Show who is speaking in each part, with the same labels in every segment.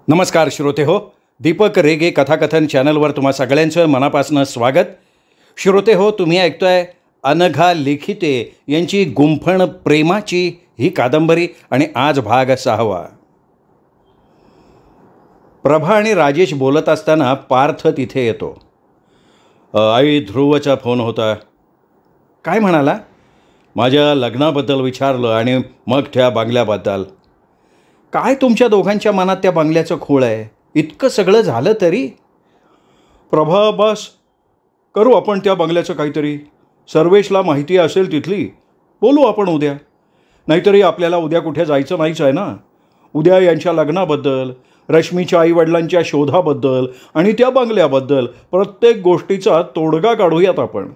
Speaker 1: नमस्कार श्रोते हो, दीपक रेगे कथाकथन चॅनलवर तुम्हा सगळ्यांचं मनापासून स्वागत. श्रोते हो, तुम्ही ऐकतोय अनघा लिखिते यांची गुंफण प्रेमाची ही कादंबरी आणि आज भाग 6. प्रभा आणि राजेश बोलत असताना पार्थ तिथे येतो. आई, ध्रुवचा फोन होता. काय म्हणाला? माझ्या लग्नाबद्दल विचारलं आणि मग त्या बंगल्याबद्दल. काय तुमच्या दोघांच्या मनात त्या बंगल्याचं खूळ आहे? इतकं सगळं झालं तरी?
Speaker 2: प्रभा, बस करू आपण त्या बंगल्याचं काहीतरी. सर्वेशला माहिती असेल तिथली. बोलू आपण उद्या. नाहीतरी आपल्याला उद्या कुठे जायचं नाहीच आहे ना. उद्या यांच्या लग्नाबद्दल, रश्मीच्या आईवडिलांच्या शोधाबद्दल आणि त्या बंगल्याबद्दल प्रत्येक गोष्टीचा तोडगा काढूयात आपण.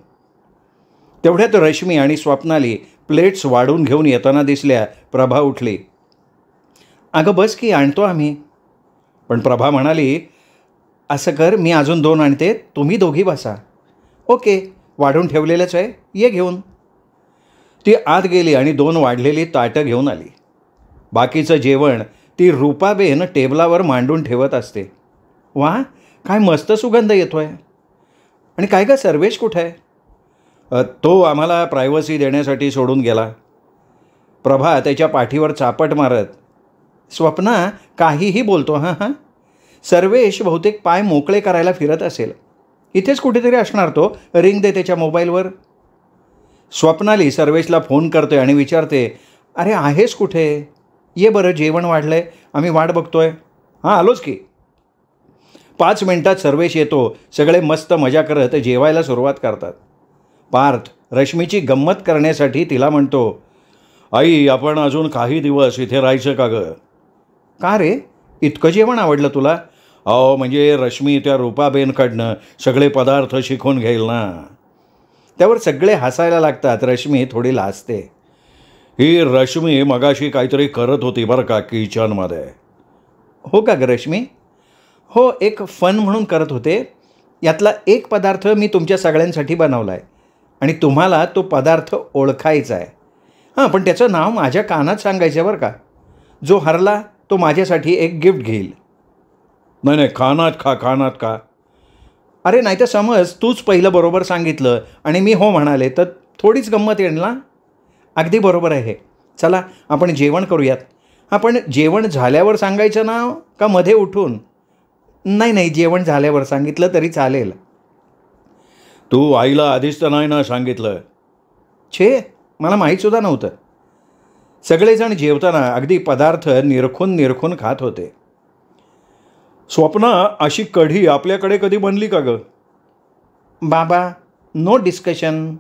Speaker 1: तेवढ्यात रश्मी आणि स्वप्नाली प्लेट्स वाढून घेऊन येताना दिसल्या. प्रभा उठली. अगं बस की, आणतो आम्ही. पण प्रभा म्हणाली, असं कर, मी अजून 2 आणते, तुम्ही दोघी बसा. ओके, वाढून ठेवलेलंच आहे, ये घेऊन. ती आत गेली आणि 2 वाढलेली ताटं घेऊन आली. बाकीचं जेवण ती रूपाबेन टेबलावर मांडून ठेवत असते. वा, काय मस्त सुगंध येतो आहे. आणि काय गं, सर्वेश कुठं आहे?
Speaker 2: तो आम्हाला प्रायव्हसी देण्यासाठी सोडून गेला.
Speaker 1: प्रभा त्याच्या पाठीवर चापट मारत, स्वप्ना काहीही बोलतो. हां, सर्वेश बहुतेक पाय मोकळे करायला फिरत असेल. इथेच कुठेतरी असणार तो. रिंग दे त्याच्या मोबाईलवर. स्वप्नाली सर्वेशला फोन करते आणि विचारते, अरे आहेस कुठे? ये बरं, जेवण वाढलं आहे, आम्ही वाट बघतोय.
Speaker 2: हां, आलोच की.
Speaker 1: 5 मिनिटात सर्वेश येतो. सगळे मस्त मजा करत जेवायला सुरुवात करतात. पार्थ रश्मीची गंमत करण्यासाठी तिला म्हणतो,
Speaker 2: आई, आपण अजून काही दिवस इथे राहायचं का गं?
Speaker 1: का रे, इतकं जेवण आवडलं तुला?
Speaker 2: अहो, म्हणजे रश्मी त्या रूपाबेनकडनं सगळे पदार्थ शिकून घेईल ना.
Speaker 1: त्यावर सगळे हसायला लागतात. रश्मी थोडी लाजते.
Speaker 2: ही रश्मी मगाशी काहीतरी करत होती बरं का किचनमध्ये.
Speaker 1: हो का ग रश्मी? हो, एक फन म्हणून करत होते. यातला एक पदार्थ मी तुमच्या सगळ्यांसाठी बनवला आहे आणि तुम्हाला तो पदार्थ ओळखायचा आहे. हां, पण त्याचं नाव माझ्या कानात सांगायचं बरं का. जो हरला तो माझ्यासाठी एक गिफ्ट घेईल.
Speaker 2: नाही, कानात का?
Speaker 1: अरे नाही तर समज तूच पहिलं बरोबर सांगितलं आणि मी हो म्हणाले तर थोडीच गंमत येईल ना. अगदी बरोबर आहे. चला आपण जेवण करूयात. आपण जेवण झाल्यावर सांगायचं नाव का मध्ये उठून? नाही, जेवण झाल्यावर सांगितलं तरी चालेल.
Speaker 2: तू आईला आधीच तर नाही ना सांगितलं?
Speaker 1: छे, मला माहीतसुद्धा नव्हतं. सगळेजण जेवताना अगदी पदार्थ निरखून खात होते.
Speaker 2: स्वप्ना, अशी कढी आपल्याकडे कधी बनली का गं?
Speaker 1: बाबा, नो डिस्कशन.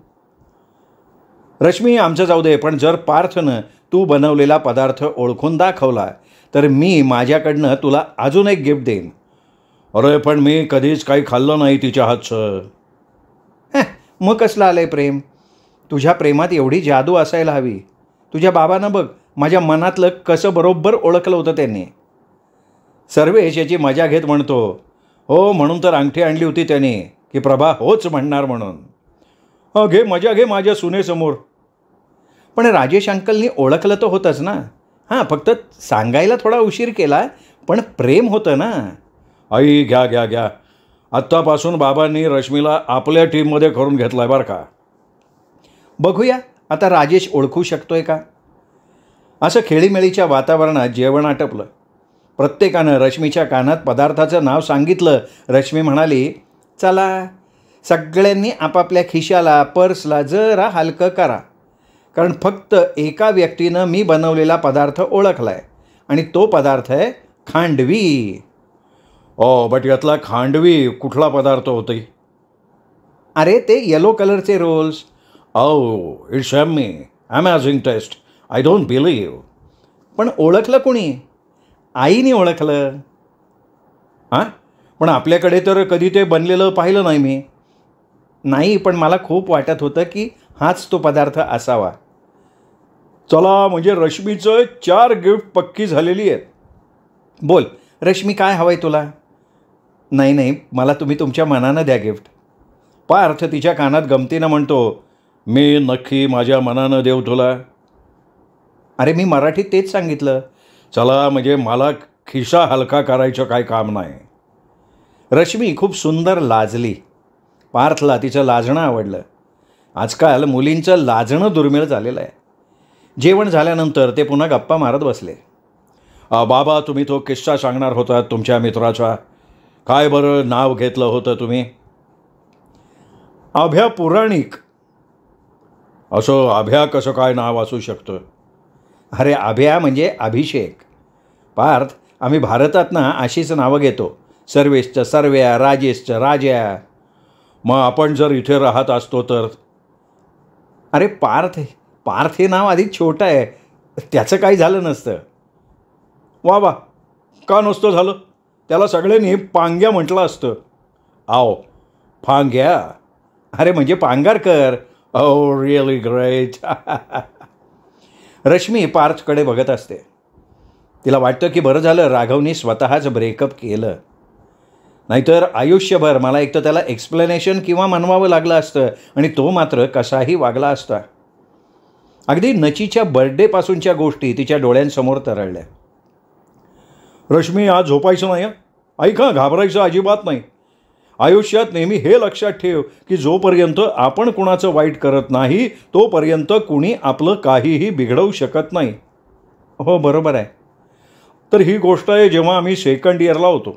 Speaker 2: रश्मी, आमचं जाऊ दे, पण जर पार्थनं तू बनवलेला पदार्थ ओळखून दाखवला तर मी माझ्याकडनं तुला अजून एक गिफ्ट देईन. अरे पण मी कधीच काही खाल्लं नाही तिच्या हातचं.
Speaker 1: मग कसलं आलं आहे प्रेम? तुझ्या प्रेमात एवढी जादू असायला हवी. तुझ्या बाबांना बघ, माझ्या मनातलं कसं बरोबर ओळखलं होतं त्यांनी.
Speaker 2: सर्वेश याची मजा घेत म्हणतो, हो म्हणून तर अंगठी आणली होती त्याने की प्रभा होच म्हणणार म्हणून. घे मजा घे माझ्या सुनेसमोर.
Speaker 1: पण राजेश अंकलनी ओळखलं तर होतंच ना. हां, फक्त सांगायला थोडा उशीर केला, पण प्रेम होतं ना.
Speaker 2: आई, घ्या. आत्तापासून बाबांनी रश्मीला आपल्या टीममध्ये करून घेतला आहे बरं का.
Speaker 1: बघूया आता राजेश ओळखू शकतोय का. असं खेळीमेळीच्या वातावरणात जेवण आटपलं. प्रत्येकानं रश्मीच्या कानात पदार्थाचं नाव सांगितलं. रश्मी म्हणाली, चला सगळ्यांनी आपापल्या खिशाला, पर्सला जरा हलकं करा, कारण फक्त एका व्यक्तीनं मी बनवलेला पदार्थ ओळखला आहे आणि तो पदार्थ आहे खांडवी.
Speaker 2: बट यातला खांडवी कुठला पदार्थ होती?
Speaker 1: अरे ते येलो कलरचे rolls.
Speaker 2: It's amazing taste. I don't believe.
Speaker 1: पण ओळखलं कोणी? आईने ओळखलं.
Speaker 2: हां, पण आपल्याकडे तर कधी ते बनलेलं पाहिलं नाही मी.
Speaker 1: नाही, पण मला खूप वाटत होतं की हाच तो पदार्थ असावा.
Speaker 2: चला, म्हणजे रश्मीचं 4 गिफ्ट पक्की झालेली आहेत.
Speaker 1: बोल रश्मी, काय हवं आहे तुला? नाही, मला तुम्ही तुमच्या मनानं द्या गिफ्ट.
Speaker 2: पार्थ तिच्या कानात गमतीनं म्हणतो, मी नक्की माझ्या मनानं देऊ तुला.
Speaker 1: अरे मी मराठीत तेच सांगितलं.
Speaker 2: चला, म्हणजे मला खिसा हलका करायचं काय काम नाही.
Speaker 1: रश्मी खूप सुंदर लाजली. पार्थला तिचं लाजणं आवडलं. आजकाल मुलींचं लाजणं दुर्मिळ झालेलं आहे. जेवण झाल्यानंतर ते पुन्हा गप्पा मारत बसले.
Speaker 2: बाबा, तुम्ही तो किस्सा सांगणार होता तुमच्या मित्राचा. काय बरं नाव घेतलं होतं तुम्ही?
Speaker 1: अभ्या पुराणिक.
Speaker 2: असं अभ्या कसं काय नाव असू शकतं?
Speaker 1: अरे अभ्या म्हणजे अभिषेक. पार्थ, आम्ही भारतात ना अशीच नावं घेतो. सर्वेशचं सर्व्या, राजेशचं राजा.
Speaker 2: मग आपण जर इथे राहत असतो तर?
Speaker 1: अरे पार्थ हे नाव अधिक छोटं आहे. त्याचं काही झालं नसतं.
Speaker 2: वा, का नसतं झालं? त्याला सगळ्यांनी पांग्या म्हटलं असतं.
Speaker 1: आओ,
Speaker 2: फांग्या?
Speaker 1: अरे म्हणजे Pangarkar.
Speaker 2: Oh, really great.
Speaker 1: Rashmi पार्थकडे बघत असते. तिला वाटतं की बरं झालं राघवनी स्वतःच ब्रेकअप केलं. नाहीतर आयुष्यभर मला एक तर त्याला एक्सप्लेनेशन किंवा मनवावं लागलं असतं आणि तो मात्र कसाही वागला असता. अगदी नचीच्या बर्थडेपासूनच्या गोष्टी तिच्या डोळ्यांसमोर तरळल्या.
Speaker 2: रश्मी, आज झोपायचं नाही. ऐका, घाबरायचं अजिबात नाही. आयुष्यात नेहमी हे लक्षात ठेव की जोपर्यंत आपण कुणाचं वाईट करत नाही तोपर्यंत कुणी आपलं काहीही बिघडवू शकत नाही.
Speaker 1: हो, बरोबर आहे.
Speaker 2: तर ही गोष्ट आहे जेव्हा आम्ही सेकंड इयरला होतो.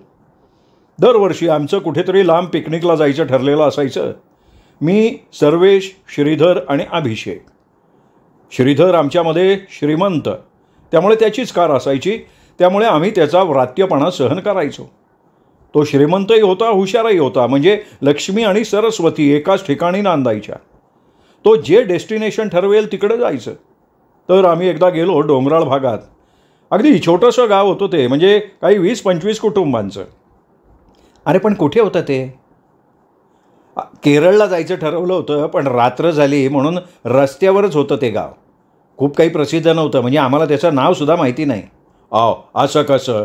Speaker 2: दरवर्षी आमचं कुठेतरी लांब पिकनिकला जायचं ठरलेलं असायचं. मी, सर्वेश, श्रीधर आणि अभिषेक. श्रीधर आमच्यामध्ये श्रीमंत, त्यामुळे त्याचीच कार असायची. त्यामुळे आम्ही त्याचा व्रात्यपणा सहन करायचो. तो श्रीमंतही होता, हुशारही होता. म्हणजे लक्ष्मी आणि सरस्वती एकाच ठिकाणी नांदायच्या. तो जे डेस्टिनेशन ठरवेल तिकडे जायचं. तर आम्ही एकदा गेलो डोंगराळ भागात. अगदी छोटंसं गाव होतं ते, म्हणजे काही 20-25 कुटुंबांचं.
Speaker 1: अरे पण कुठे होतं ते? केरळला जायचं ठरवलं होतं, पण रात्र झाली म्हणून रस्त्यावरच होतं ते गाव. खूप काही प्रसिद्ध नव्हतं, म्हणजे आम्हाला त्याचं नावसुद्धा माहिती नाही.
Speaker 2: असं कसं?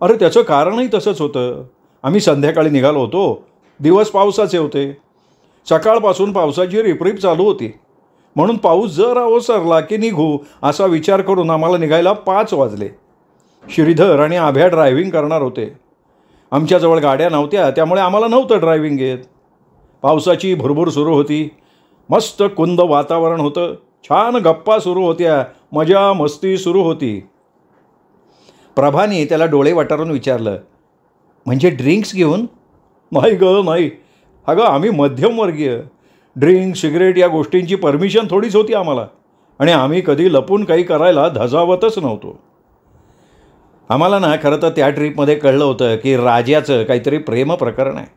Speaker 2: अरे त्याचं कारणही तसंच होतं. आम्ही संध्याकाळी निघालो होतो. दिवस पावसाचे होते. सकाळपासून पावसाची रिपरिप चालू होती. म्हणून पाऊस जर ओसरला की निघू असा विचार करून आम्हाला निघायला 5 वाजले. श्रीधर आणि आभ्या ड्रायव्हिंग करणार होते. आमच्याजवळ गाड्या नव्हत्या, त्यामुळे आम्हाला नव्हतं ड्रायव्हिंग येत. पावसाची भुरभुर सुरू होती. मस्त कुंद वातावरण होतं. छान गप्पा सुरू होत्या. मजा मस्ती सुरू होती.
Speaker 1: प्रभाने त्याला डोळे वटारून विचारलं, म्हणजे ड्रिंक्स घेऊन?
Speaker 2: नाही नाही. अगं, आम्ही मध्यमवर्गीय. ड्रिंक, सिगरेट या गोष्टींची परमिशन थोडीच होती आम्हाला. आणि आम्ही कधी लपून काही करायला धजावतच नव्हतो.
Speaker 1: आम्हाला ना खरं तर त्या ट्रीपमध्ये कळलं होतं की राजाचं काहीतरी प्रेम प्रकरण आहे.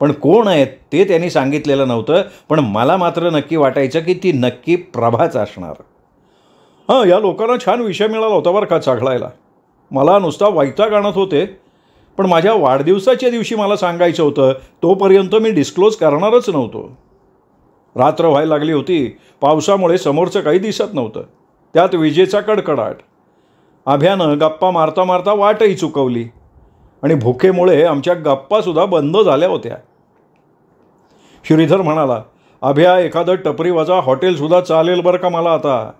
Speaker 1: पण कोण आहे ते त्यांनी सांगितलेलं नव्हतं. पण मला मात्र नक्की वाटायचं की ती नक्की प्रभाच असणार.
Speaker 2: या लोकांना छान विषय मिळाला होता बरं का चाखलायला. मला नुसता वैताग आणत होते. पण माझ्या वाढदिवसाच्या दिवशी मला सांगायचं होतं, तोपर्यंत मी डिस्क्लोज करणारच नव्हतो. रात्र व्हायला लागली होती. पावसामुळे समोरचं काही दिसत नव्हतं. त्यात विजेचा कडकडाट. अभ्यानं गप्पा मारता मारता वाटही चुकवली आणि भुकेमुळे आमच्या गप्पासुद्धा बंद झाल्या होत्या. श्रीधर म्हणाला, अभ्या, एखादं टपरीवाजा हॉटेलसुद्धा चालेल बरं का मला आता.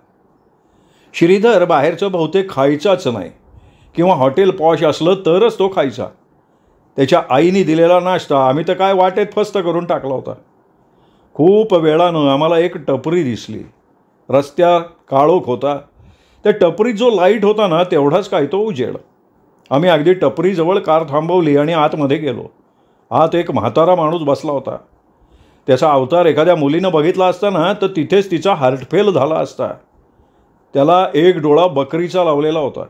Speaker 2: श्रीधर बाहेरचं बहुतेक खायचाच नाही, किंवा हॉटेल पॉश असलं तरच तो खायचा. त्याच्या आईने दिलेला नाश्ता आम्ही तर काय वाटेत फस्त करून टाकला होता. खूप वेळानं आम्हाला एक टपरी दिसली. रस्त्यात काळोख होता. त्या टपरीत जो लाईट होता ना तेवढाच काय तो उजेड. आम्ही अगदी टपरीजवळ कार थांबवली आणि आतमध्ये गेलो. आत एक म्हातारा माणूस बसला होता. त्याचा अवतार एखाद्या मुलीनं बघितला असता ना तर तिथेच तिचा हार्टफेल झाला असता. त्याला एक डोळा बकरीचा लावलेला होता.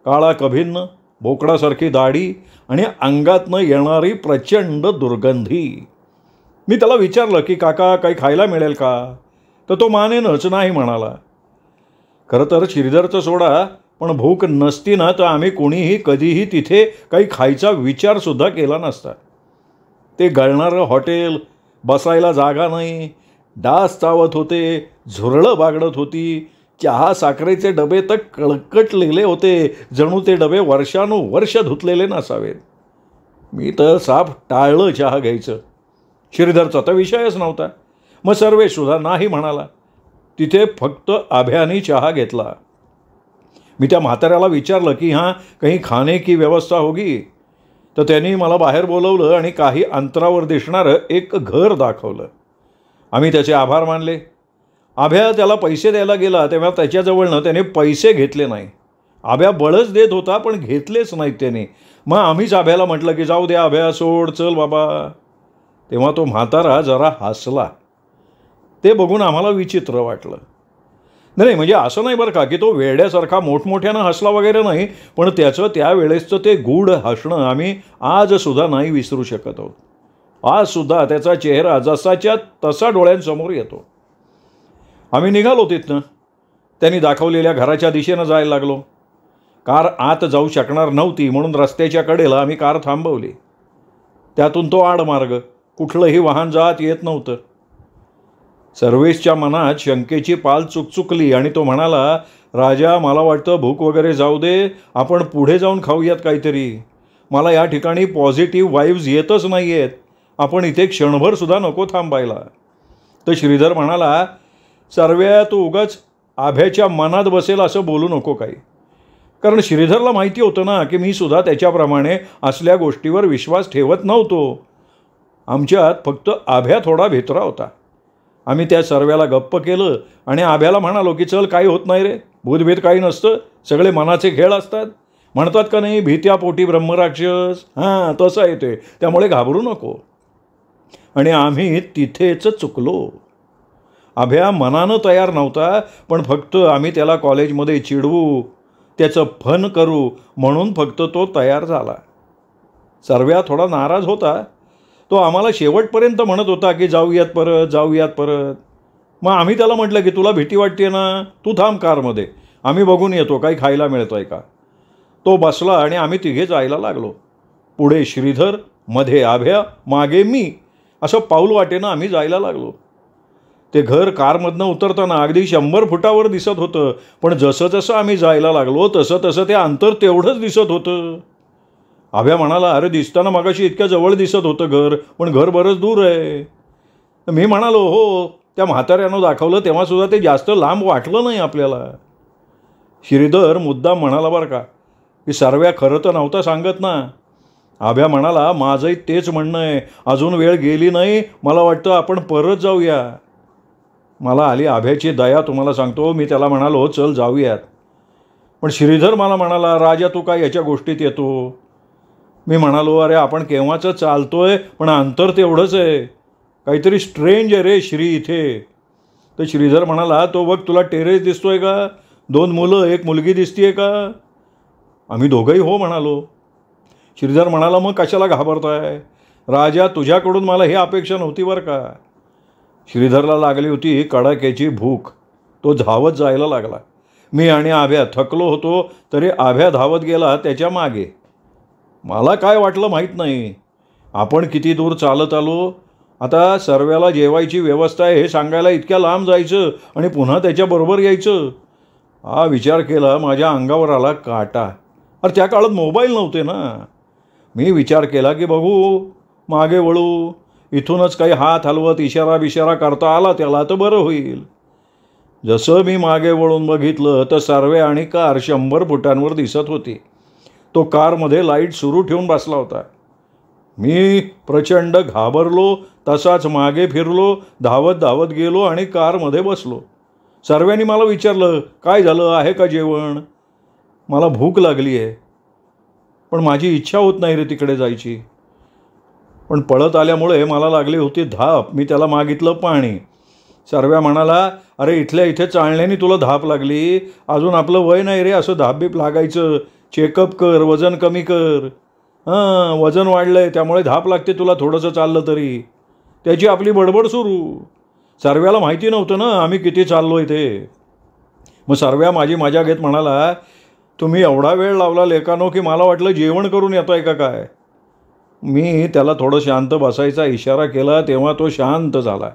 Speaker 2: काळा कभिन्न, बोकडासारखी दाढी आणि अंगातनं येणारी प्रचंड दुर्गंधी. मी त्याला विचारलं की काका, काही खायला मिळेल का? तर तो मानेनच नाही म्हणाला. खरं तर श्रीधरचं सोडा, पण भूक नसती ना तर आम्ही कोणीही कधीही तिथे काही खायचा विचारसुद्धा केला नसता. ते गळणारं हॉटेल, बसायला जागा नाही, डास चावत होते, झुरळं बागडत होती, चहा साखरेचे डबे तर कळकटलेले होते, जणू ते डबे वर्षानुवर्ष धुतलेले नसावेत. मी तर साफ टाळलं चहा घ्यायचं. श्रीधरचा तर विषयच नव्हता. मग सर्वेशसुद्धा नाही म्हणाला. तिथे फक्त आभ्यानी चहा घेतला. मी त्या म्हाताऱ्याला विचारलं की हां काही खाणे की व्यवस्था होगी, तर त्यांनी मला बाहेर बोलवलं आणि काही अंतरावर दिसणारं एक घर दाखवलं. आम्ही त्याचे आभार मानले. आभ्या त्याला पैसे द्यायला गेला तेव्हा त्याच्याजवळनं त्याने पैसे घेतले नाही. आभ्या बळच देत होता पण घेतलेच नाहीत त्याने. मग आम्हीच आभ्याला म्हटलं की जाऊ दे आभ्या, सोड, चल बाबा. तेव्हा तो म्हातारा जरा हसला. ते बघून आम्हाला विचित्र वाटलं. नाही म्हणजे असं नाही बरं का की तो वेड्यासारखा मोठमोठ्यानं हसला वगैरे नाही, पण त्याचं त्यावेळेसचं ते गूढ हसणं आम्ही आजसुद्धा नाही विसरू शकत आहोत. आजसुद्धा त्याचा चेहरा जसाच्या तसा डोळ्यांसमोर येतो. आम्ही निघालो तिथनं. त्यांनी दाखवलेल्या घराच्या दिशेनं जायला लागलो. कार आत जाऊ शकणार नव्हती म्हणून रस्त्याच्या कडेला आम्ही कार थांबवली. त्यातून तो आडमार्ग, कुठलंही वाहन जात येत नव्हतं. सर्वेशच्या मनात शंकेची पाल चुकचुकली आणि तो म्हणाला, राजा मला वाटतं भूक वगैरे जाऊ दे, आपण पुढे जाऊन खाऊयात काहीतरी. मला या ठिकाणी पॉझिटिव्ह वाईव्ज येतच नाही आहेत. आपण इथे क्षणभरसुद्धा नको थांबायला. तर श्रीधर म्हणाला, सर्व्या तू उगाच आभ्याच्या मनात बसेल असं बोलू नको काही. कारण श्रीधरला माहिती होतं ना की मी सुद्धा त्याच्याप्रमाणे असल्या गोष्टीवर विश्वास ठेवत नव्हतो. आमच्यात फक्त आभ्या थोडा भेतरा होता. आम्ही त्या सर्व्याला गप्प केलं आणि आभ्याला म्हणालो की चल काही होत नाही रे, भूतभेद काही नसतं, सगळे मनाचे खेळ असतात. म्हणतात का नाही, भीत्या पोटी ब्रह्मराक्षस, हां तसं आहे ते, त्यामुळे घाबरू नको. आणि आम्ही तिथेच चुकलो. आभ्या मनानं तयार नव्हता, पण फक्त आम्ही त्याला कॉलेजमध्ये चिडवू, त्याचं फन करू म्हणून फक्त तो तयार झाला. सर्व्या थोडा नाराज होता. तो आम्हाला शेवटपर्यंत म्हणत होता की जाऊयात परत, जाऊयात परत. मग आम्ही त्याला म्हटलं की तुला भीती वाटते ना, तू थांब कारमध्ये, आम्ही बघून येतो काही खायला मिळतं आहे का. तो बसला आणि आम्ही तिघे जायला लागलो. पुढे श्रीधर, मध्ये आभ्या, मागे मी, असं पाऊल वाटेनं आम्ही जायला लागलो. ते घर कारमधनं उतरताना अगदी 100 फुटावर दिसत होतं, पण जसं जसं आम्ही जायला लागलो तसं तसं ते अंतर तेवढंच दिसत होतं. आभ्या म्हणाला, अरे दिसताना मगाशी इतक्या जवळ दिसत होतं घर, पण घर बरंच दूर आहे. मी म्हणालो, हो त्या म्हाताऱ्यानं दाखवलं तेव्हासुद्धा ते जास्त लांब वाटलं नाही आपल्याला. श्रीधर मुद्दाम म्हणाला बरं का की सर्व्या खरं तर नव्हता सांगत ना. आभ्या म्हणाला, माझंही तेच म्हणणं आहे, अजून वेळ गेली नाही, मला वाटतं आपण परत जाऊया. मला आली आभ्याची दया, तुम्हाला सांगतो. मी त्याला म्हणालो चल जाऊयात. पण श्रीधर मला म्हणाला, राजा तू काय याच्या गोष्टीत येतो. मी म्हणालो, अरे आपण केव्हाचं चालतोय, पण अंतर तेवढंच आहे, काहीतरी स्ट्रेंज आहे रे श्री इथे. तर श्रीधर म्हणाला, तो बघ तुला टेरेस दिसतोय का, 2 मुलं 1 मुलगी दिसतीये का. आम्ही दोघंही हो म्हणालो. श्रीधर म्हणाला, मग कशाला घाबरताय राजा, तुझ्याकडून मला ही अपेक्षा नव्हती बरं का. श्रीधरला लागली होती कडाक्याची भूक. तो धावत जायला लागला. मी आणि आभ्या थकलो होतो तरी आभ्या धावत गेला त्याच्या मागे. मला काय वाटलं माहीत नाही. आपण किती दूर चालत आलो. आता सर्व्याला जेवायची व्यवस्था आहे हे सांगायला इतक्या लांब जायचं आणि पुन्हा त्याच्याबरोबर यायचं. हा विचार केला, माझ्या अंगावर आला काटा. अरे त्या काळात मोबाईल नव्हते ना. मी विचार केला की बघू मागे वळू, इथूनच काही हात हलवत इशारा बिशारा करता आला त्याला तर बरं होईल. जसं मी मागे वळून बघितलं तर सर्व्या आणि कार 100 फुटांवर दिसत होती. तो कारमध्ये लाईट सुरू ठेवून बसला होता. मी प्रचंड घाबरलो, तसाच मागे फिरलो, धावत धावत गेलो आणि कारमध्ये बसलो. सर्व्यानी मला विचारलं, काय झालं, आहे का जेवण. मला भूक लागली आहे, पण माझी इच्छा होत नाही रे तिकडे जायची. पण पळत आल्यामुळे मला लागली होती धाप. मी त्याला मागितलं पाणी. सर्व्या म्हणाला, अरे इथल्या इथे चालण्याने तुला धाप लागली, अजून आपलं वय नाही रे असं धाप बीप लागायचं. चेकअप कर, वजन कमी कर. हां वजन वाढलं आहे त्यामुळे धाप लागते तुला थोडंसं चाललं तरी. त्याची आपली बडबड सुरू. सर्व्याला माहिती नव्हतं ना आम्ही किती चाललो इथे. मग सर्व्या माझी मजा घेत म्हणाला, तुम्ही एवढा वेळ लावला लेकानो की मला वाटलं जेवण करून येतोय का काय. मी त्याला थोडं शांत बसायचा इशारा केला तेव्हा तो शांत झाला.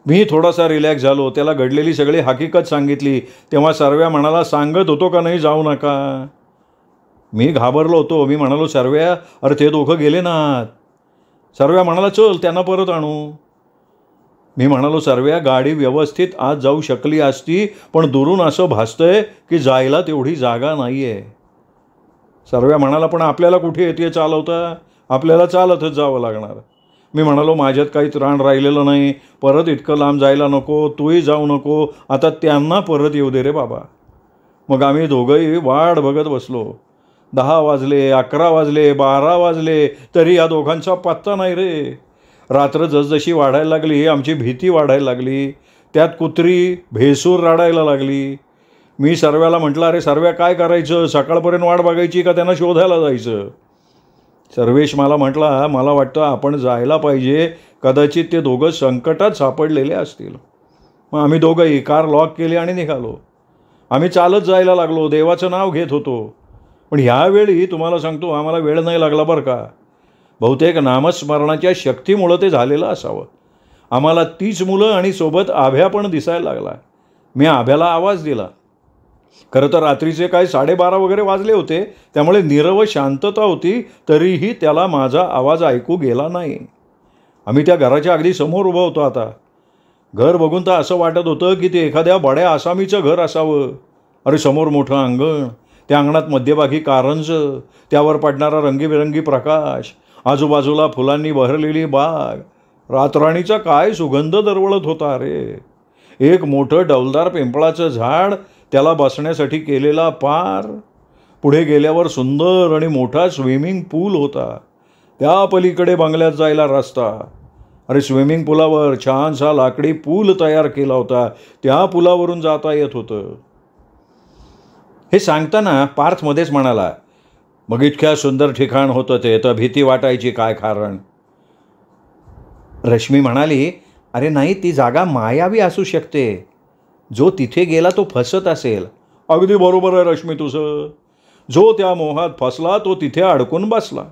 Speaker 2: मी थोडासा रिलॅक्स झालो. त्याला घडलेली सगळी हकीकत सांगितली. तेव्हा सर्व्या म्हणाला, सांगत होतो का नाही जाऊ नका. मी घाबरलो होतो. मी म्हणालो, सर्व्या अरे ते दोघं गेले ना. सर्व्या म्हणाला, चल त्यांना परत आणू. मी म्हणालो, सर्व्या, गाडी व्यवस्थित आत जाऊ शकली असती, पण दुरून असं भासतंय की जायला तेवढी जागा नाही आहे. सर्व्या म्हणाला, पण आपल्याला कुठे येते चालवता, आपल्याला चालतच जावं लागणार. मी म्हणालो, माझ्यात काही त्राण राहिलेलं नाही, परत इतकं लांब जायला नको, तूही जाऊ नको, आता त्यांना परत येऊ दे रे बाबा. मग आम्ही दोघंही वाट बघत बसलो. 10 वाजले, 11 वाजले, 12 वाजले, तरी या दोघांचा पत्ता नाही रे. रात्र जसजशी वाढायला लागली, आमची भीती वाढायला लागली. त्यात कुत्री भेसूर रडायला लागली. मी सर्व्याला म्हटलं, अरे सर्व्या, काय करायचं, सकाळपर्यंत वाट बघायची का त्यांना शोधायला जायचं? सर्वेश मला म्हटला, मला वाटतं आपण जायला पाहिजे, कदाचित ते दोघं संकटात सापडलेले असतील. मग आम्ही दोघंही कार लॉक केली आणि निघालो. आम्ही चालत जायला लागलो, देवाचं नाव घेत होतो. पण ह्यावेळी तुम्हाला सांगतो, आम्हाला वेळ नाही लागला बरं का. बहुतेक नामस्मरणाच्या शक्तीमुळं ते झालेलं असावं. आम्हाला 30 मुलं आणि सोबत आभ्या पण दिसायला लागला. मी आभ्याला आवाज दिला. खरं तर रात्रीचे काय 12:30 वगैरे वाजले होते, त्यामुळे नीरव शांतता होती, तरीही त्याला माझा आवाज ऐकू गेला नाही. आम्ही त्या घराच्या अगदी समोर उभं होतो. आता घर बघून तर असं वाटत होतं की ते एखाद्या बड्या आसामीचं घर असावं. अरे, समोर मोठं अंगण, त्या अंगणात मध्यभागी कारंज, त्यावर पडणारा रंगीबेरंगी प्रकाश, आजूबाजूला फुलांनी बहरलेली बाग, रातराणीचा काय सुगंध दरवळत होता रे. एक मोठं डौलदार पिंपळाचं झाड, त्याला बसण्यासाठी केलेला पार, पुढे गेल्यावर सुंदर आणि मोठा स्विमिंग पूल होता. त्या पलीकडे बंगल्यात जायला रस्ता. अरे, स्विमिंग पूलावर छानसा लाकडी पूल तयार केला होता, त्या पुलावरून जाता येत होतं. हे सांगताना पार्थ मध्येच म्हणाला, मग इतक्या सुंदर ठिकाण होतं ते, तर भीती वाटायची काय कारण?
Speaker 1: रश्मी म्हणाली, अरे नाही, ती जागा मायावी असू शकते. जो तिथे गेला तो फसत असेल.
Speaker 2: अगदी बरोबर आहे रश्मी तुझं. जो त्या मोहात फसला तो तिथे अडकून बसला.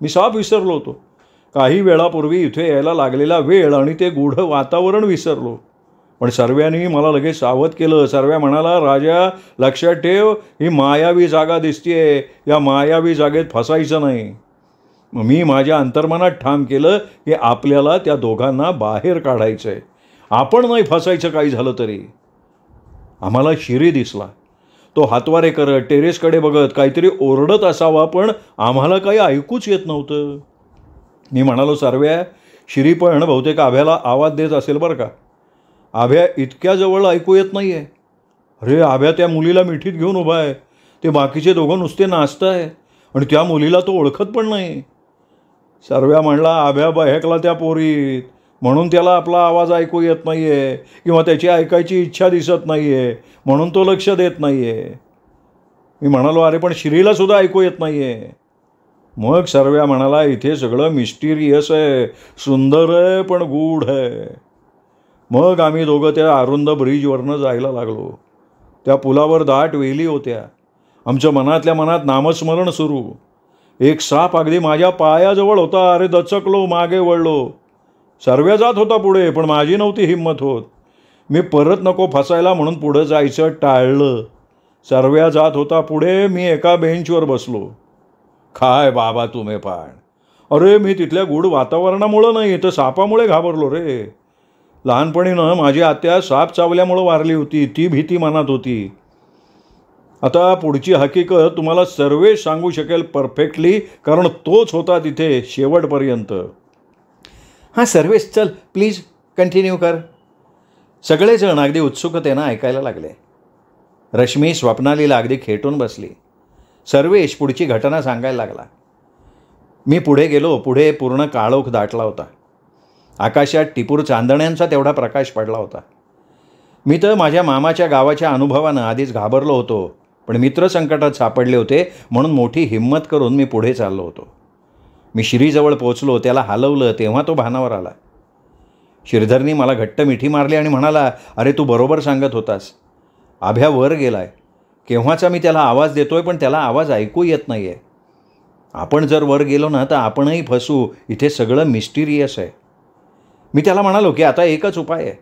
Speaker 2: मी साफ विसरलो होतो. काही वेळापूर्वी इथे यायला लागलेला वेळ आणि ते गूढ वातावरण विसरलो. पण सर्व्यानी मला लगेच सावध केलं. सर्व्या म्हणाला, राजा, लक्षात ठेव, ही मायावी जागा दिसतीये, या मायावी जागेत फसायचं नाही. मग मी माझ्या अंतर्मनात ठाम केलं की आपल्याला त्या दोघांना बाहेर काढायचं आहे. आपण नाही फसायचं काही झालं तरी. आम्हाला शिरी दिसला. तो हातवारे करत टेरेसकडे बघत काहीतरी ओरडत असावा, पण आम्हाला काही ऐकूच येत नव्हतं. मी म्हणालो, सर्व्या, शिरी पण बहुतेक आभ्याला आवाज देत असेल बरं का. आभ्या इतक्या जवळ ऐकू येत नाही आहे. अरे, आभ्या त्या मुलीला मिठीत घेऊन उभा आहे. ते बाकीचे दोघं नुसते नाचत आहे आणि त्या मुलीला तो ओळखत पण नाही. सर्व्या म्हणला, आभ्या बहेकला त्या पोरीत, म्हणून त्याला आपला आवाज ऐकू येत नाही आहे, किंवा त्याची ऐकायची इच्छा दिसत नाही आहे, म्हणून तो लक्ष देत नाही आहे. मी म्हणालो, अरे पण श्रीला सुद्धा ऐकू येत नाही आहे. मग सर्व्या म्हणाला, इथे सगळं मिस्टिरियस आहे, सुंदर आहे पण गूढ आहे. मग आम्ही दोघं त्या अरुंद ब्रिजवरनं जायला लागलो. त्या पुलावर दाट वेली होत्या. आमच्या मनातल्या मनात नामस्मरण सुरू. एक साप अगदी माझ्या पायाजवळ होता. अरे, दचकलो, मागे वळलो. सर्व्या जात होता पुढे, पण माझी नव्हती हिंमत होत. मी परत नको फसायला म्हणून पुढं जायचं टाळलं. सर्व्या जात होता पुढे, मी एका बेंचवर बसलो. काय बाबा तुम्ही पण. अरे, मी तिथल्या गूढ वातावरणामुळं नाही, तर सापामुळे घाबरलो रे. लहानपणीनं माझी आत्या साप चावल्यामुळं वारली होती, ती भीती मनात होती. आता पुढची हकीकत तुम्हाला सर्वेश सांगू शकेल परफेक्टली, कारण तोच होता तिथे शेवटपर्यंत.
Speaker 1: हां सर्वेश, चल प्लीज कंटिन्यू कर. सगळेजण अगदी उत्सुकतेनं ऐकायला लागले. रश्मी स्वप्नालीला अगदी खेटून बसली. सर्वेश पुढची घटना सांगायला लागला. मी पुढे गेलो. पुढे पूर्ण काळोख दाटला होता. आकाशात टिपूर चांदण्यांचा तेवढा प्रकाश पडला होता. मी तर माझ्या मामाच्या गावाच्या अनुभवानं आधीच घाबरलो होतो, पण मित्र संकटात सापडले होते म्हणून मोठी हिंमत करून मी पुढे चाललो होतो. मी श्रीजवळ पोचलो. त्याला हलवलं तेव्हा तो भानावर आला. श्रीधरनी मला घट्ट मिठी मारली आणि म्हणाला, अरे तू बरोबर सांगत होतास. आभ्या वर गेलाय. केव्हाचा मी त्याला आवाज देतोय, पण त्याला आवाज ऐकू येत नाही आहे. आपण जर वर गेलो ना तर आपणही फसू. इथे सगळं मिस्टिरियस आहे. मी त्याला म्हणालो की आता एकच उपाय आहे.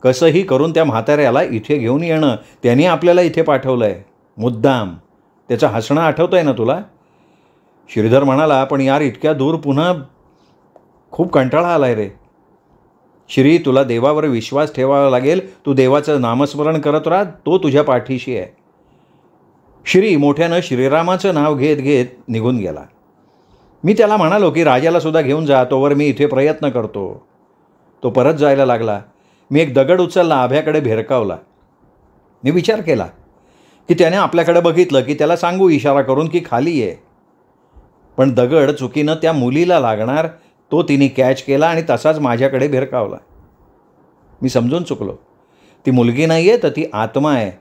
Speaker 1: कसंही करून त्या म्हाताऱ्याला इथे घेऊन येणं. त्यांनी आपल्याला इथे पाठवलं आहे मुद्दाम. त्याचं हसणं आठवतं आहे ना तुला? श्रीधर म्हणाला, पण यार इतक्या दूर पुन्हा खूप कंटाळा आलाय रे. श्री, तुला देवावर विश्वास ठेवावा लागेल. तू देवाचं नामस्मरण करत राहा, तो तुझ्या पाठीशी आहे. श्री मोठ्यानं श्रीरामाचं नाव घेत घेत निघून गेला. मी त्याला म्हणालो की राजाला सुद्धा घेऊन जा, तोवर मी इथे प्रयत्न करतो. तो परत जायला लागला. मी एक दगड उचलला, आभ्याकडे भिरकावला. मी विचार केला की त्याने आपल्याकडे बघितलं की त्याला सांगू इशारा करून की खाली ये. पण दगड चुकीनं त्या मुलीला लागणार, तो तिने कॅच केला आणि तसाच माझ्याकडे भिरकावला. मी समजून चुकलो. ती मुलगी नाही आहे तर ती आत्मा आहे,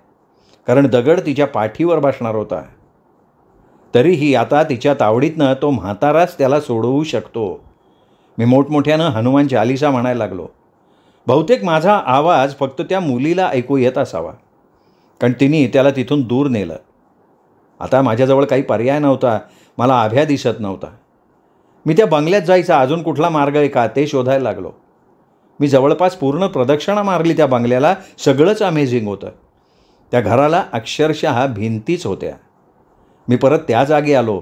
Speaker 1: कारण दगड तिच्या पाठीवर बसणार होता. तरीही आता तिच्या तावडीतनं तो म्हाताराच त्याला सोडवू शकतो. मी मोठमोठ्यानं हनुमान चालिसा म्हणायला लागलो. बहुतेक माझा आवाज फक्त त्या मुलीला ऐकू येत असावा, कारण तिने त्याला तिथून दूर नेलं. आता माझ्याजवळ काही पर्याय नव्हता. मला आभ्या दिसत नव्हता. मी त्या बंगल्यात जायचा अजून कुठला मार्ग आहे का ते शोधायला लागलो. मी जवळपास पूर्ण प्रदक्षिणा मारली त्या बंगल्याला. सगळंच अमेझिंग होतं. त्या घराला अक्षरशः भिंतीच होत्या. मी परत त्या जागी आलो.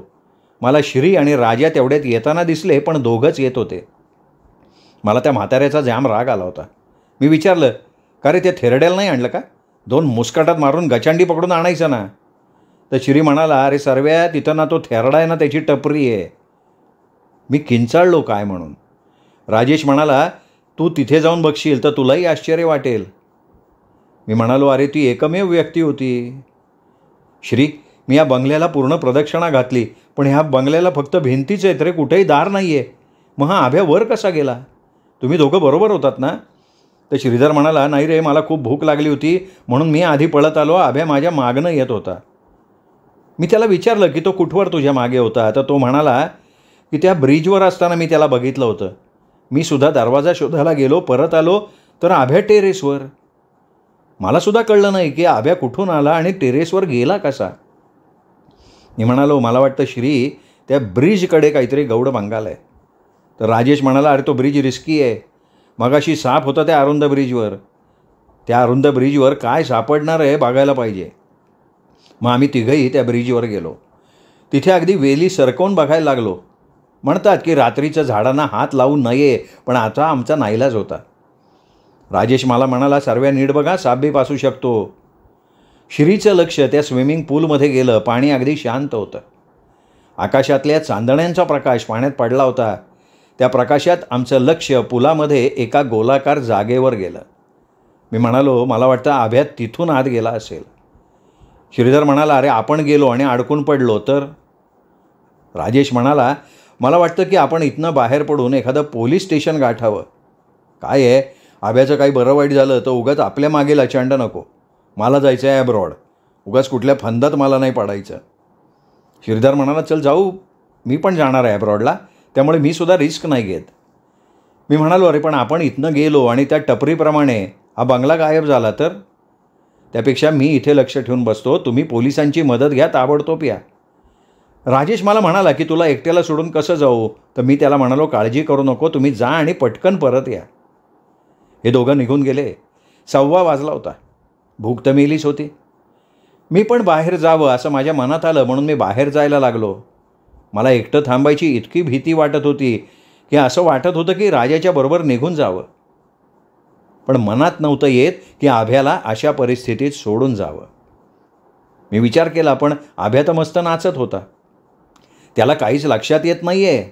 Speaker 1: मला श्री आणि राजा तेवढ्यात येताना दिसले, पण दोघंच येत होते. मला त्या म्हाताऱ्याचा जाम राग आला होता. मी विचारलं, का रे, त्या थेरड्याला नाही आणलं का? 2 मुस्काटात मारून गचांडी पकडून आणायचं ना. तर श्री म्हणाला, अरे सर्व्या, तिथं ना तो थेरडा आहे ना, त्याची टपरी आहे. मी किंचाळलो काय म्हणून. राजेश म्हणाला, तू तिथे जाऊन बघशील तर तुलाही आश्चर्य वाटेल. मी म्हणालो, अरे ती एकमेव व्यक्ती होती. श्री, मी या बंगल्याला पूर्ण प्रदक्षिणा घातली, पण ह्या बंगल्याला फक्त भिंतीच आहेत रे, कुठेही दार नाही आहे. मग हा आभ्या वर कसा गेला? तुम्ही दोघं बरोबर होतात ना? तर श्रीधर म्हणाला, नाही रे, मला खूप भूक लागली होती म्हणून मी आधी पळत आलो. आभ्या माझ्या मागनं येत होता. मी त्याला विचारलं की तो कुठवर तुझ्या मागे होता? तर तो म्हणाला की त्या ब्रिजवर असताना मी त्याला बघितलं होतं. मी सुद्धा दरवाजा शोधायला गेलो, परत आलो तर आभ्या टेरेसवर. मला सुद्धा कळलं नाही की आभ्या कुठून आला आणि टेरेसवर गेला कसा. मी म्हणालो, मला वाटतं श्री त्या ब्रिजकडे काहीतरी गौड बंगाल आहे. तर राजेश म्हणाला, अरे तो ब्रिज रिस्की आहे. मगाशी साप होता त्या अरुंद ब्रिजवर. त्या अरुंद ब्रिजवर काय सापडणार आहे बघायला पाहिजे. मग आम्ही तिघंही त्या ब्रिजवर गेलो. तिथे अगदी वेली सरकवून बघायला लागलो. म्हणतात की रात्रीच्या झाडांना हात लावू नये, पण आता आमचा नाईलाज होता. राजेश मला म्हणाला, सर्व्या नीट बघा, सापबीप असू शकतो. श्रीचं लक्ष त्या स्विमिंग पूलमध्ये गेलं. पाणी अगदी शांत होतं. आकाशातल्या चांदण्यांचा प्रकाश पाण्यात पडला होता. त्या प्रकाशात आमचं लक्ष पुलामध्ये एका गोलाकार जागेवर गेलं. मी म्हणालो, मला वाटतं आभ्यात तिथून आत गेला असेल. श्रीधर म्हणाला, अरे आपण गेलो आणि अडकून पडलो तर? राजेश म्हणाला, मला वाटतं की आपण इथनं बाहेर पडून एखादं पोलीस स्टेशन गाठावं. काय आहे, आभ्याचं काही बरं वाईट झालं तर उगाच आपल्या मागे लचांड नको. मला जायचं आहे अब्रॉड. उगाच कुठल्या फंदात मला नाही पडायचं. श्रीधर म्हणाला, चल जाऊ, मी पण जाणार आहे अब्रॉडला, त्यामुळे मी सुद्धा रिस्क नाही घेत. मी म्हणालो, अरे पण आपण इथनं गेलो आणि त्या टपरीप्रमाणे हा बंगला गायब झाला तर? त्यापेक्षा मी इथे लक्ष ठेवून बसतो, तुम्ही पोलिसांची मदत घ्या, ताबडतोब या. राजेश मला म्हणाला की तुला एकट्याला सोडून कसं जाऊ? तर मी त्याला म्हणालो, काळजी करू नको, तुम्ही जा आणि पटकन परत या. हे दोघं निघून गेले. 1:15 वाजला होता. भूक तर मेलीच होती. मी पण बाहेर जावं असं माझ्या मनात आलं, म्हणून मी बाहेर जायला लागलो. मला एकटं थांबायची इतकी भीती वाटत होती की असं वाटत होतं की राजाच्या बरोबर निघून जावं. पण मनात नव्हतं येत की आभ्याला अशा परिस्थितीत सोडून जावं. मी विचार केला, पण आभ्या तर मस्त नाचत होता. त्याला काहीच लक्षात येत नाही आहे.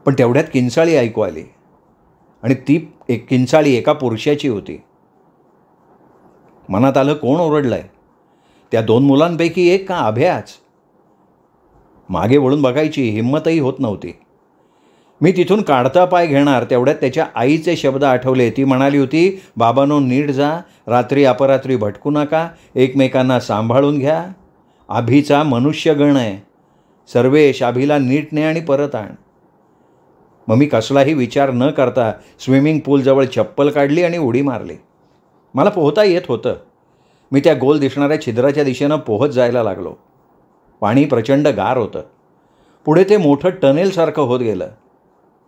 Speaker 1: पण तेवढ्यात किंचाळी ऐकू आली आणि ती एक किंचाळी एका पुरुषाची होती. मनात आलं, कोण ओरडलंय? त्या 2 मुलांपैकी एक का आभ्याच? मागे वळून बघायची हिंमतही होत नव्हती. मी तिथून काढता पाय घेणार तेवढ्यात त्याच्या आईचे शब्द आठवले. ती म्हणाली होती, बाबांनो नीट जा, रात्री अपरात्री भटकू नका, एकमेकांना सांभाळून घ्या. आभीचा मनुष्यगण आहे. सर्वेश, आभीला नीट ने आणि परत आण. मग मी कसलाही विचार न करता स्विमिंग पूलजवळ चप्पल काढली आणि उडी मारली. मला पोहता येत होतं. मी त्या गोल दिसणाऱ्या छिद्राच्या दिशेनं पोहत जायला लागलो. पाणी प्रचंड गार होतं. पुढे ते मोठं टनेलसारखं होत गेलं.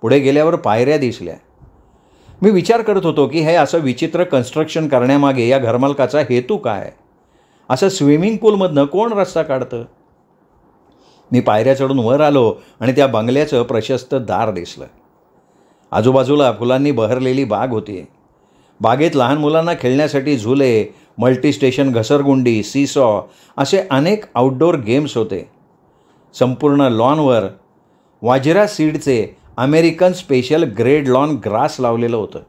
Speaker 1: पुढे गेल्यावर पायऱ्या दिसल्या. मी विचार करत होतो की हे असं विचित्र कन्स्ट्रक्शन करण्यामागे या घरमालकाचा हेतू काय? असं स्विमिंग पूलमधनं कोण रस्ता काढतं? मी पायऱ्या चढून वर आलो आणि त्या बंगल्याचं प्रशस्त दार दिसलं. आजूबाजूला फुलांनी बहरलेली बाग होती. बागेत लहान मुलांना खेळण्यासाठी झुले, मल्टीस्टेशन घसरगुंडी, सीसॉ असे अनेक आउटडोअर गेम्स होते. संपूर्ण लॉनवर वाजरा सीडचे American special grade lawn grass लावलेलं होतं.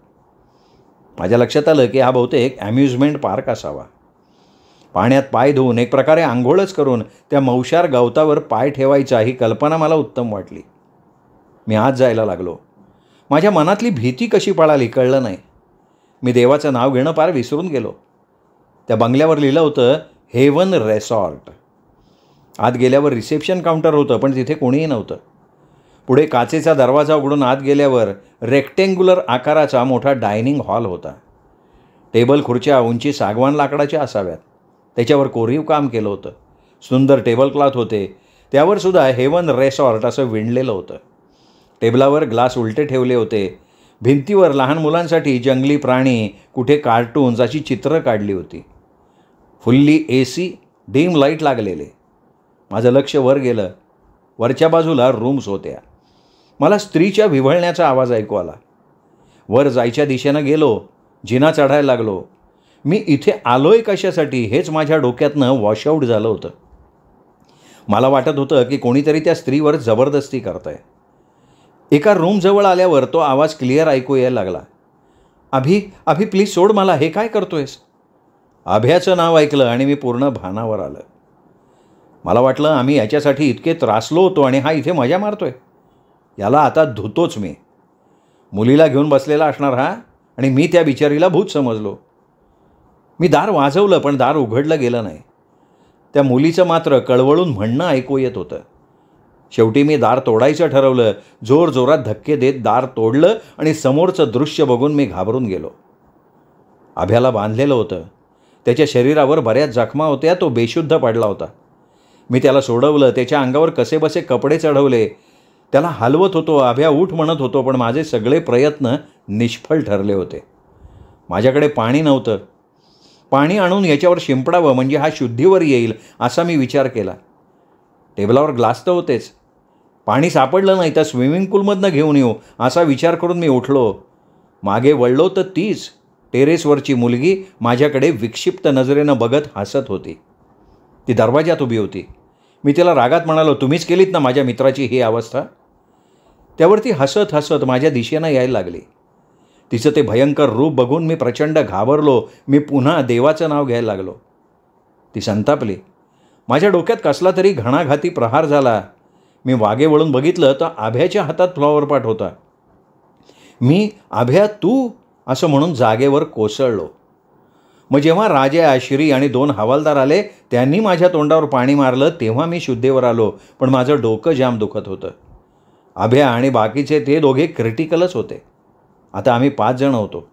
Speaker 1: माझ्या लक्षात आलं की हा बहुतेक अम्युजमेंट पार्क असावा. पाण्यात पाय धुवून एक प्रकारे आंघोळच करून त्या मौशार गवतावर पाय ठेवायचा ही कल्पना मला उत्तम वाटली. मी आत जायला लागलो. माझ्या मनातली भीती कशी पळाली कळलं नाही. मी देवाचं नाव घेणं फार विसरून गेलो. त्या बंगल्यावर लिहिलं होतं हेवन रेसॉर्ट. आत गेल्यावर रिसेप्शन काउंटर होतं, पण तिथे कोणीही नव्हतं. पुढे काचेचा दरवाजा उघडून आत गेल्यावर रेक्टेंग्युलर आकाराचा मोठा डायनिंग हॉल होता. टेबल खुर्च्या उंची सागवान लाकडाच्या असाव्यात. त्याच्यावर कोरीव काम केलं होतं. सुंदर टेबल क्लॉथ होते. त्यावर सुद्धा हेवन रेसॉर्ट असं विणलेलं होतं. टेबलावर ग्लास उलटे ठेवले होते. भिंतीवर लहान मुलांसाठी जंगली प्राणी, कुठे कार्टून्स अशी चित्रं काढली होती. फुल्ली AC, डीम लाईट लागलेले. माझं लक्ष वर गेलं. वरच्या बाजूला रूम्स होत्या. मला स्त्रीच्या विव्हळण्याचा आवाज ऐकू आला. वर जायच्या दिशेनं गेलो. जिना चढायला लागलो. मी इथे आलोय कशासाठी हेच माझ्या डोक्यातनं वॉशआउट झालं होतं. मला वाटत होतं की कोणीतरी त्या स्त्रीवर जबरदस्ती करतंय. एका रूमजवळ आल्यावर तो आवाज क्लिअर ऐकू यायला लागला. अभि प्लीज सोड मला, हे काय करतोयस? अभ्याचं नाव ऐकलं आणि मी पूर्ण भानावर आलं. मला वाटलं आम्ही याच्यासाठी इतके त्रासलो होतो आणि हा इथे मजा मारतोय. याला आता धुतोच मी. मुलीला घेऊन बसलेला असणार हा, आणि मी त्या बिचारीला भूत समजलो. मी दार वाजवलं पण दार उघडलं गेलं नाही. त्या मुलीचं मात्र कळवळून म्हणणं ऐकू येत होतं. शेवटी मी दार तोडायचं ठरवलं. जोरजोरात धक्के देत दार तोडलं आणि समोरचं दृश्य बघून मी घाबरून गेलो. अभ्याला बांधलेलं होतं. त्याच्या शरीरावर बऱ्याच जखमा होत्या. तो बेशुद्ध पडला होता. मी त्याला सोडवलं. त्याच्या अंगावर कसेबसे कपडे चढवले. त्याला हलवत होतो. अभ्या उठ म्हणत होतो, पण माझे सगळे प्रयत्न निष्फळ ठरले होते. माझ्याकडे पाणी नव्हतं. पाणी आणून याच्यावर शिंपडावं म्हणजे हा शुद्धीवर येईल असा मी विचार केला. टेबलावर ग्लास तर होतेच. पाणी सापडलं नाही तर स्विमिंग पूलमधनं घेऊन येऊ असा विचार करून मी उठलो. मागे वळलो तर तीच टेरेसवरची मुलगी माझ्याकडे विक्षिप्त नजरेनं बघत हसत होती. ती दरवाजात उभी होती. मी तिला रागात म्हणालो, तुम्हीच केलीत ना माझ्या मित्राची ही अवस्था? त्यावर ती हसत हसत माझ्या दिशेनं यायला लागली. तिचं ते भयंकर रूप बघून मी प्रचंड घाबरलो. मी पुन्हा देवाचं नाव घ्यायला लागलो. ती संतापली. माझ्या डोक्यात कसला तरी घणाघाती प्रहार झाला. मी वागे वळून बघितलं तर आभ्याच्या हातात फ्लॉवरपॉट होता. मी आभ्या तू असं म्हणून जागेवर कोसळलो. मग जेव्हा राजा, श्री आणि 2 हवालदार आले, त्यांनी माझ्या तोंडावर पाणी मारलं तेव्हा मी शुद्धीवर आलो. पण माझं डोकं जाम दुखत होतं. अभ्या आणि बाकीचे ते दोघे क्रिटिकलच होते. आता आम्ही 5 जण होतो.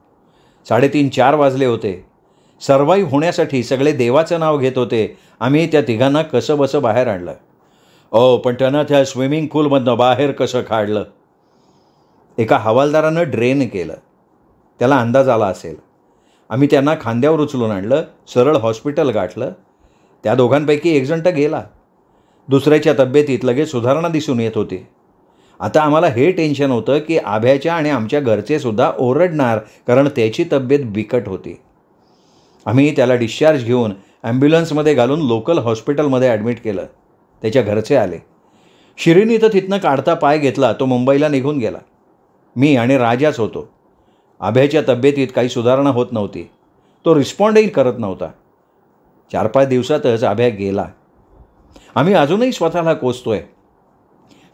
Speaker 1: 3:30-4 वाजले होते. सर्वाईव्ह होण्यासाठी सगळे देवाचं नाव घेत होते. आम्ही त्या तिघांना कसं बसं बाहेर आणलं. पण त्यांना त्या स्विमिंग पूलमधनं बाहेर कसं काढलं? एका हवालदारानं ड्रेन केलं. त्याला अंदाज आला असेल. आम्ही त्यांना खांद्यावर उचलून आणलं. सरळ हॉस्पिटल गाठलं. त्या दोघांपैकी एक जण तर गेला. दुसऱ्याच्या तब्येतीत लगेच सुधारणा दिसून येत होती. आता आम्हाला हे टेन्शन होतं की आभ्याच्या आणि आमच्या घरचे सुद्धा ओरडणार, कारण त्याची तब्येत बिकट होती. आम्ही त्याला डिस्चार्ज घेऊन ॲम्ब्युलन्समध्ये घालून लोकल हॉस्पिटलमध्ये ॲडमिट केलं. त्याच्या घरचे आले. शिरीने तर तिथनं काढता पाय घेतला. तो मुंबईला निघून गेला. मी आणि राजाच होतो. आभ्याच्या तब्येतीत काही सुधारणा होत नव्हती. तो रिस्पॉन्डही करत नव्हता. 4-5 दिवसातच आभ्या गेला. आम्ही अजूनही स्वतःला कोसतोय.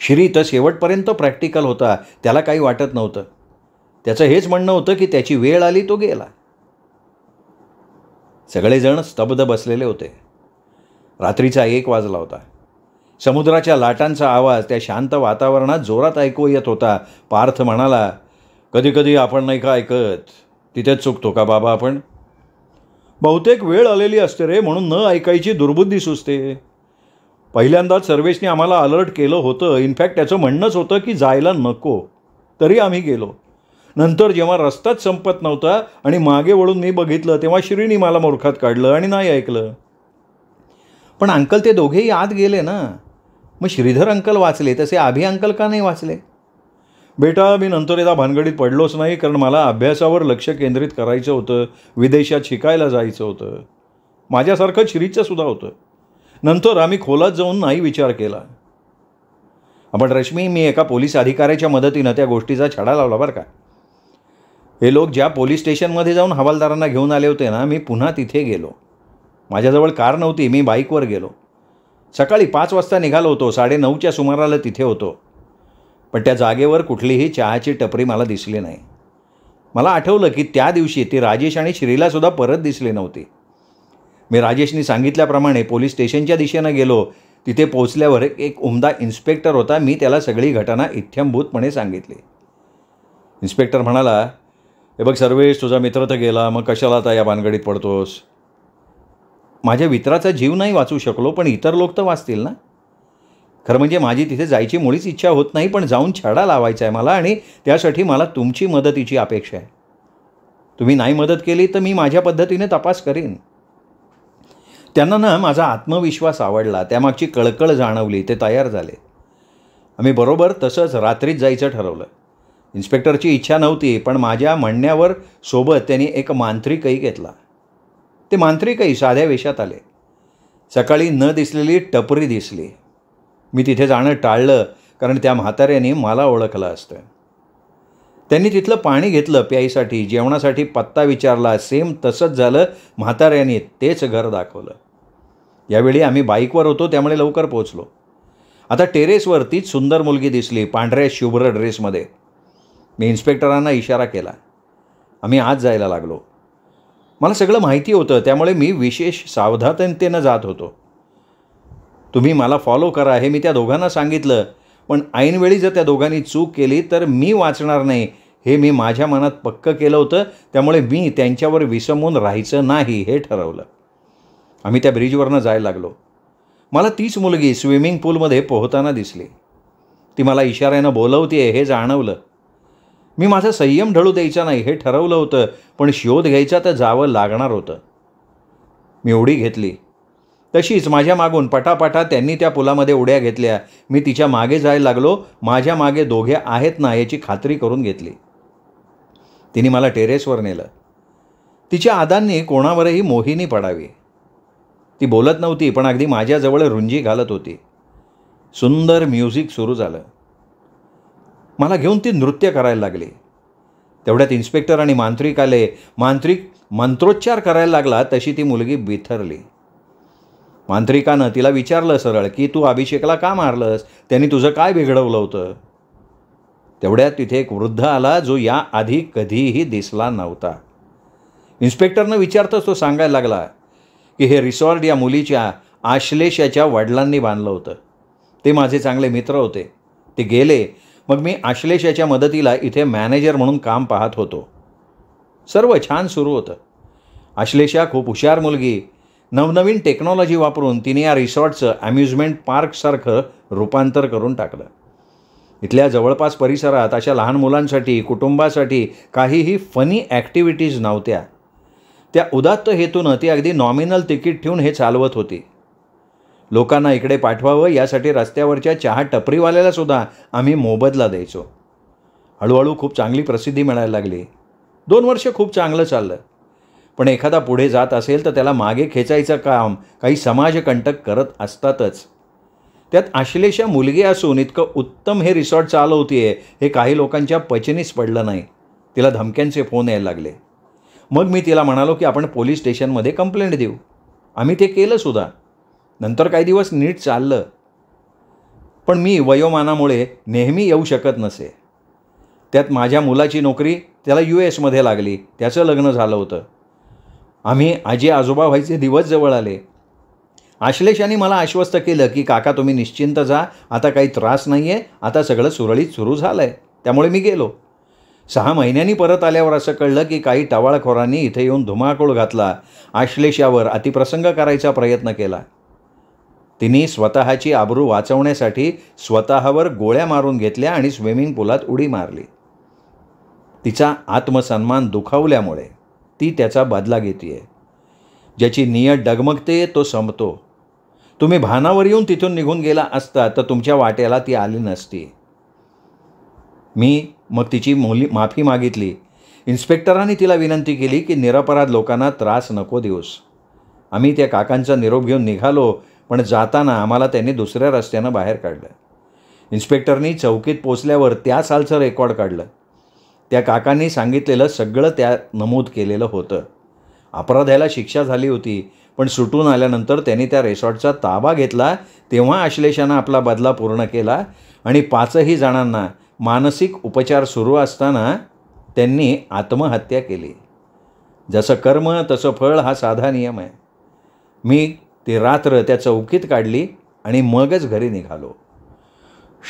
Speaker 1: श्री तर शेवटपर्यंत प्रॅक्टिकल होता. त्याला काही वाटत नव्हतं. त्याचं हेच म्हणणं होतं की त्याची वेळ आली तो गेला. सगळेजण स्तब्ध बसलेले होते. रात्रीचा 1 वाजला होता. समुद्राच्या लाटांचा आवाज त्या शांत वातावरणात जोरात ऐकू येत होता. पार्थ म्हणाला, कधी कधी आपण नाही का ऐकत, तिथेच चुकतो का बाबा आपण? बहुतेक वेळ आलेली असते रे, म्हणून न ऐकायची दुर्बुद्धी सुचते. पहिल्यांदाच सर्वेशने आम्हाला अलर्ट केलं होतं. इनफॅक्ट त्याचं म्हणणंच होतं की जायला नको, तरी आम्ही गेलो. नंतर जेव्हा रस्ताच संपत नव्हता आणि मागे वळून मी बघितलं तेव्हा श्रीनी मला मूर्खात काढलं आणि नाही ऐकलं. पण अंकल ते दोघेही आत गेले ना. मग श्रीधर अंकल वाचले, तसे आभी अंकल का नाही वाचले?
Speaker 2: बेटा, मी नंतर एकदा भानगडीत पडलोच नाही, कारण मला अभ्यासावर लक्ष केंद्रित करायचं होतं. विदेशात शिकायला जायचं होतं. माझ्यासारखं श्रीचं सुद्धा होतं. नंतर आम्ही खोलात जाऊन नाही विचार केला.
Speaker 1: पण रश्मी, मी एका पोलीस अधिकाऱ्याच्या मदतीनं त्या गोष्टीचा छडा लावला बरं का. हे लोक ज्या पोलीस स्टेशनमध्ये जाऊन हवालदारांना घेऊन आले होते ना, मी पुन्हा तिथे गेलो. माझ्याजवळ कार नव्हती, मी बाईकवर गेलो. सकाळी 5 वाजता निघालो होतो. 9:30च्या सुमाराला तिथे होतो. पण त्या जागेवर कुठलीही चहाची टपरी मला दिसली नाही. मला आठवलं की त्या दिवशी ती राजेश आणि श्रीलासुद्धा परत दिसली नव्हती. मी राजेशनी सांगितल्याप्रमाणे पोलीस स्टेशनच्या दिशेनं गेलो. तिथे पोचल्यावर एक उमदा इन्स्पेक्टर होता. मी त्याला सगळी घटना इत्थंभूतपणे सांगितली. इन्स्पेक्टर म्हणाला, हे बघ सर्वेश, तुझा मित्र तर गेला, मग कशाला आता या भानगडीत पडतोस? माझ्या मित्राचा जीव नाही वाचू शकलो, पण इतर लोक तर वाचतील ना. खरं म्हणजे माझी तिथे जायची मुळीच इच्छा होत नाही, पण जाऊन छडा लावायचा आहे मला, आणि त्यासाठी मला तुमची मदतीची अपेक्षा आहे. तुम्ही नाही मदत केली तर मी माझ्या पद्धतीने तपास करीन. त्यांना ना माझा आत्मविश्वास आवडला. त्यामागची कळकळ जाणवली. ते तयार झाले. आम्ही बरोबर तसंच रात्रीच जायचं ठरवलं. इन्स्पेक्टरची इच्छा नव्हती, पण माझ्या म्हणण्यावर सोबत त्यांनी एक मांत्रिकही घेतला. ते मांत्रिकही साध्या वेशात आले. सकाळी न दिसलेली टपरी दिसली. मी तिथे जाणं टाळलं, कारण त्या म्हाताऱ्याने मला ओळखलं असतं. त्यांनी तिथलं पाणी घेतलं प्यायसाठी, जेवणासाठी पत्ता विचारला. सेम तसंच झालं. म्हाताऱ्याने तेच घर दाखवलं. यावेळी आम्ही बाईकवर होतो, त्यामुळे लवकर पोहोचलो. आता टेरेसवर तीच सुंदर मुलगी दिसली, पांढऱ्या शुभ्र ड्रेसमध्ये. मी इन्स्पेक्टरांना इशारा केला. आम्ही आत जायला लागलो. मला सगळं माहिती होतं, त्यामुळे मी विशेष सावधानतेनं जात होतो. तुम्ही मला फॉलो करा हे मी त्या दोघांना सांगितलं, पण ऐनवेळी जर त्या दोघांनी चूक केली तर मी वाचणार नाही हे मी माझ्या मनात पक्कं केलं होतं. त्यामुळे मी त्यांच्यावर विसंबून राहायचं नाही हे ठरवलं. आम्ही त्या ब्रिजवरनं जायला लागलो. मला तीच मुलगी स्विमिंग पूलमध्ये पोहताना दिसली. ती मला इशाऱ्यानं बोलवते हे जाणवलं. मी माझा संयम ढळू द्यायचा नाही हे ठरवलं होतं, पण शोध घ्यायचा तर जावं लागणार होतं. मी उडी घेतली. तशीच माझ्या मागून पटापटा त्यांनी त्या पुलामध्ये उड्या घेतल्या. मी तिच्या मागे जायला लागलो. माझ्या मागे दोघे आहेत ना याची खात्री करून घेतली. तिने मला टेरेसवर नेलं. तिच्या आदांनी कोणावरही मोहिनी पडावी. ती बोलत नव्हती, पण अगदी माझ्याजवळ रुंजी घालत होती. सुंदर म्युझिक सुरू झालं. मला घेऊन ती नृत्य करायला लागली. तेवढ्यात इन्स्पेक्टर आणि मांत्रिक आले. मांत्रिक मंत्रोच्चार करायला लागला तशी ती मुलगी बिथरली. मांत्रिकानं तिला विचारलं सरळ की तू अभिषेकला का मारलंस? त्यांनी तुझं काय बिघडवलं होतं? तेवढ्यात तिथे एक वृद्ध आला जो या आधी कधीही दिसला नव्हता. इन्स्पेक्टरनं विचारताच तो सांगायला लागला की हे रिसॉर्ट या मुलीच्या आश्लेषाच्या वडिलांनी बांधलं होतं. ते माझे चांगले मित्र होते. ते गेले. मग मी आश्लेषाच्या मदतीला इथे मॅनेजर म्हणून काम पाहत होतो. सर्व छान सुरू होतं. आश्लेषा खूप हुशार मुलगी. नवनवीन टेक्नॉलॉजी वापरून तिने या रिसॉर्टचं अम्युजमेंट पार्कसारखं रूपांतर करून टाकलं. इथल्या जवळपास परिसरात अशा लहान मुलांसाठी, कुटुंबासाठी काहीही फनी ॲक्टिव्हिटीज नव्हत्या. त्या उदात्त हेतूनं ती अगदी नॉमिनल तिकीट ठेवून हे चालवत होती. लोकांना इकडे पाठवावं यासाठी रस्त्यावरच्या चहा टपरीवाल्याला सुद्धा आम्ही मोबदला द्यायचो. हळूहळू खूप चांगली प्रसिद्धी मिळायला लागली. 2 वर्ष खूप चांगलं चाललं. पण एखादा पुढे जात असेल तर त्याला मागे खेचायचं काम काही समाजकंटक करत असतातच. त्यात आश्लेषा मुलगी असून इतकं उत्तम हे रिसॉर्ट चालवतीये हे काही लोकांच्या पचनीच पडलं नाही. तिला धमक्यांचे फोन यायला लागले. मग मी तिला म्हणालो की आपण पोलीस स्टेशनमध्ये कंप्लेंट देऊ. आम्ही ते केलं सुद्धा. नंतर काही दिवस नीट चाललं. पण मी वयोमानामुळे नेहमी येऊ शकत नसे. त्यात माझ्या मुलाची नोकरी त्याला US लागली. त्याचं लग्न झालं होतं. आम्ही आजी आजोबा व्हायचे दिवस जवळ आले. आश्लेषाने मला आश्वस्त केलं की काका तुम्ही निश्चिंत जा, आता काही त्रास नाही आहे, आता सगळं सुरळीत सुरू झालं आहे. त्यामुळे मी गेलो. 6 महिन्यांनी परत आल्यावर असं कळलं की काही टवाळखोरांनी इथे येऊन धुमाकूळ घातला. आश्लेषावर अतिप्रसंग करायचा प्रयत्न केला. तिने स्वतःची आबरू वाचवण्यासाठी स्वतःवर गोळ्या मारून घेतल्या आणि स्विमिंग पूलात उडी मारली. तिचा आत्मसन्मान दुखावल्यामुळे ती त्याचा बदला घेते. ज्याची नियत डगमगते तो संपतो. तुम्ही भानावर येऊन तिथून निघून गेला असता तर तुमच्या वाट्याला ती आली नसती. मी मग तिची माफी मागितली. इन्स्पेक्टरांनी तिला विनंती केली की निरपराध लोकांना त्रास नको देऊस. आम्ही त्या काकांचा निरोप घेऊन निघालो, पण जाताना आम्हाला त्यांनी दुसऱ्या रस्त्यानं बाहेर काढलं. इन्स्पेक्टरनी चौकीत पोचल्यावर त्या सालचं रेकॉर्ड काढलं. त्या काकांनी सांगितलेलं सगळं त्यात नमूद केलेलं होतं. अपराध्याला शिक्षा झाली होती, पण सुटून आल्यानंतर त्यांनी त्या रिसॉर्टचा ताबा घेतला. तेव्हा अश्लेषानं आपला बदला पूर्ण केला आणि 5ही जणांना मानसिक उपचार सुरू असताना त्यांनी आत्महत्या केली. जसं कर्म तसं फळ हा साधा नियम आहे. मी ती रात्र त्या चौकीत काढली आणि मगच घरी निघालो.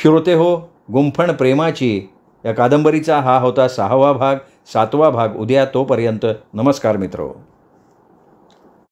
Speaker 1: श्रोते हो, गुंफण प्रेमाची या कादंबरीचा हा होता 6वा भाग. 7वा भाग उद्या. तोपर्यंत नमस्कार मित्रो.